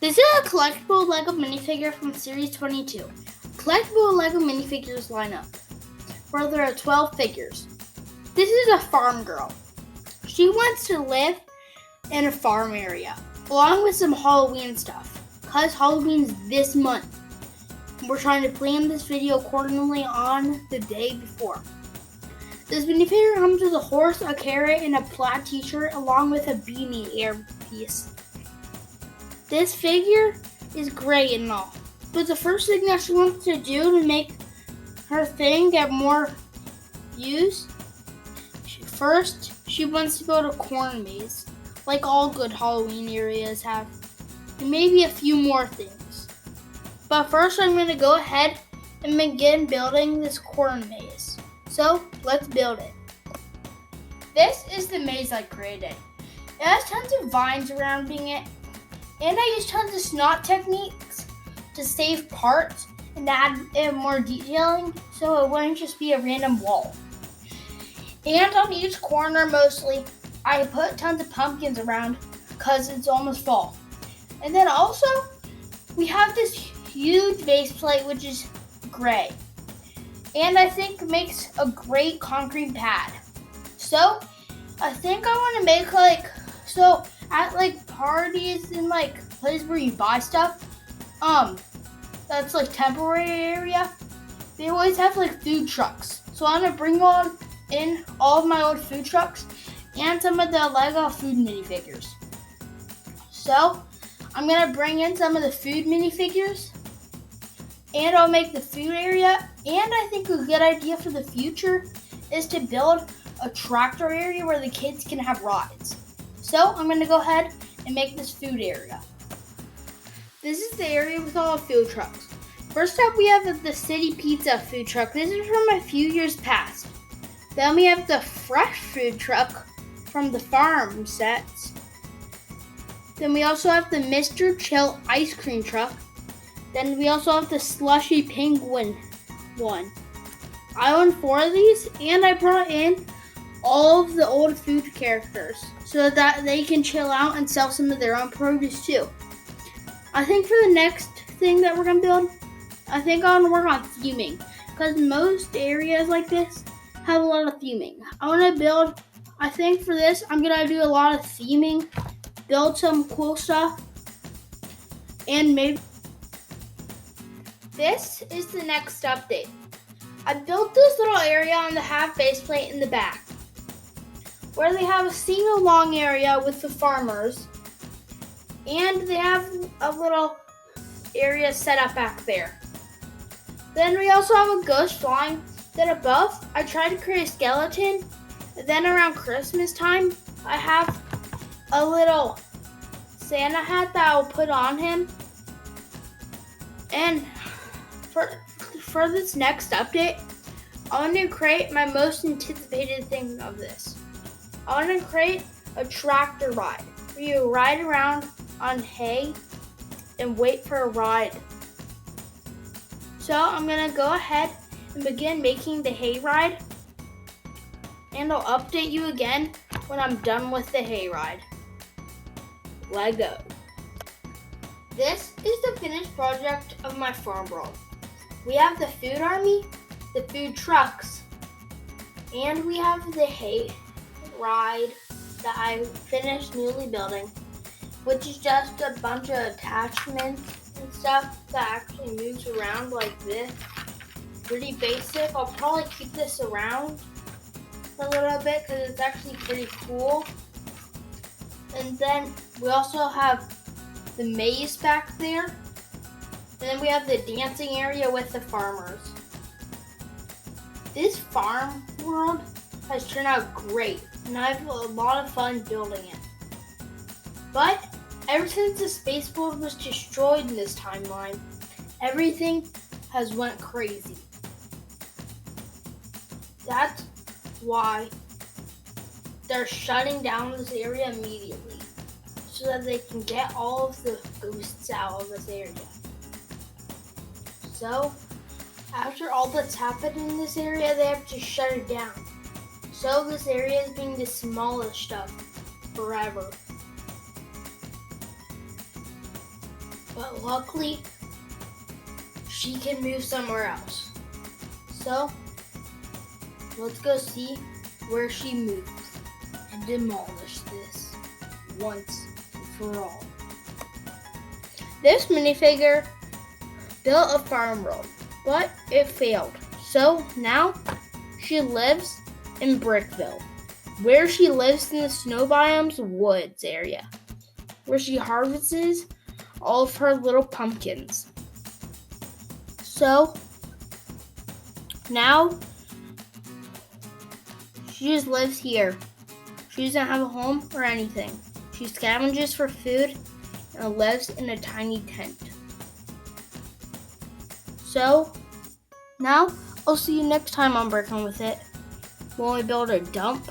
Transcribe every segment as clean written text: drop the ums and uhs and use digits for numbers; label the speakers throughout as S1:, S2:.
S1: This is a collectible LEGO minifigure from Series 22. Collectible LEGO minifigures lineup, where there are 12 figures. This is a farm girl. She wants to live in a farm area, along with some Halloween stuff, because Halloween's this month. We're trying to plan this video accordingly on the day before. This minifigure comes with a horse, a carrot, and a plaid t-shirt, along with a beanie earpiece. This figure is great and all, but the first thing that she wants to do to make her thing get more views, she wants to build a corn maze, like all good Halloween areas have, and maybe a few more things. But first I'm going to go ahead and begin building this corn maze. So let's build it. This is the maze I created. It has tons of vines surrounding it, and I used tons of snot techniques to save parts and add more detailing so it wouldn't just be a random wall. And on each corner mostly, I put tons of pumpkins around because it's almost fall. And then also, we have this huge base plate which is gray. And I think makes a great concrete pad. So, I think I want to make at parties and places where you buy stuff, that's temporary area, they always have food trucks. So I'm gonna bring in all of my old food trucks and some of the LEGO food minifigures. So I'm gonna bring in some of the food minifigures, and I'll make the food area. And I think a good idea for the future is to build a tractor area where the kids can have rides. So I'm going to go ahead and make this food area. This is the area with all the food trucks. First up, we have the City Pizza food truck. This is from a few years past. Then we have the Fresh food truck from the farm sets. Then we also have the Mr. Chill ice cream truck. Then we also have the Slushy Penguin one. I own 4 of these, and I brought in all of the old food characters so that they can chill out and sell some of their own produce too. I think for the next thing that we're going to build, I think I want to work on theming, because most areas like this have a lot of theming. I think for this, I'm going to do a lot of theming, build some cool stuff, and maybe... This is the next update. I built this little area on the half base plate in the back, where they have a sing-along area with the farmers, and they have a little area set up back there. Then we also have a ghost flying. Then above, I tried to create a skeleton. Then around Christmas time, I have a little Santa hat that I'll put on him. And for this next update, I want to create my most anticipated thing of this. I want to create a tractor ride where you ride around on hay and wait for a ride. So I'm going to go ahead and begin making the hay ride, and I'll update you again when I'm done with the hay ride. LEGO. This is the finished project of my farm world. We have the food army, the food trucks, and we have the hay ride that I finished newly building, which is just a bunch of attachments and stuff that actually moves around like this. Pretty basic. I'll probably keep this around for a little bit because it's actually pretty cool. And then we also have the maze back there. And then we have the dancing area with the farmers. This farm world has turned out great, and I have a lot of fun building it. But ever since the space world was destroyed in this timeline, everything has went crazy. That's why they're shutting down this area immediately, so that they can get all of the ghosts out of this area. So, after all that's happened in this area, they have to shut it down. So this area is being demolished forever. But luckily, she can move somewhere else. So, let's go see where she moves and demolish this once and for all. This minifigure built a farm world, but it failed. So now she lives in Brickville, where she lives in the snow biome's woods area, where she harvests all of her little pumpkins. So now she just lives here. She doesn't have a home or anything. She scavenges for food and lives in a tiny tent. So now I'll see you next time on Breaking With It when we build a dump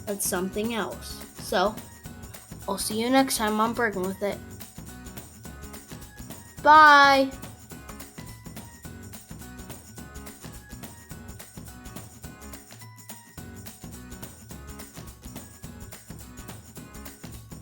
S1: and something else. So I'll see you next time on Breaking With It. Bye!